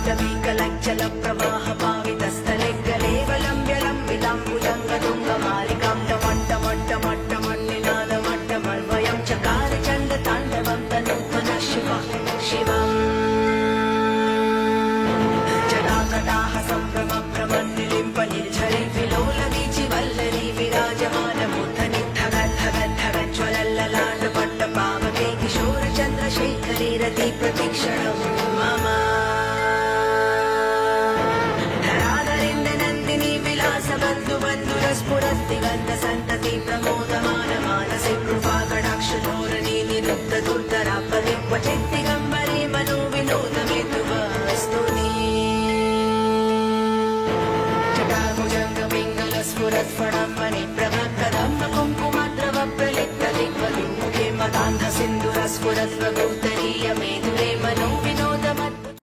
ताटवीकलज्जल प्रवाह पावितस्थले गलेवलम्ब्य लम्बिताम्बुजङ्गतुङ्गमालिकां टमट्टमट्टमट्टमन्निनादमट्टमन्वयं चकार चण्डताण्डवं तनूत्मनः शिवम् जटाकटाः सम्भ्रमभ्रमन्निलिम्ब निर्झरि विलोलवीचि वल्लरी विराजमानमूर्धनि धगद्धगज्ज्वलल्ललाटपट्टपावके किशोरचन्द्रशेखरी रति प्रतीक्षणं मम धराधरेन्द्रनन्दिनी विलासबन्धुबन्धुरस्फुरद्दिगन्तसन्तति प्रमोदमान मानसे कृपाकटाक्षधोरणी निरुद्धदुर्धरापदि क्वचिद्दिगम्बरे मनो विनोदमेतुवस्तुनि स्फुरत्फणम्बनि प्रभक्कदम्ब कुङ्कुमद्रव प्रलिप्तदिग्वलिमुखे मदान्धसिन्दुरस्फुरत्प्रभूतरीयमेतु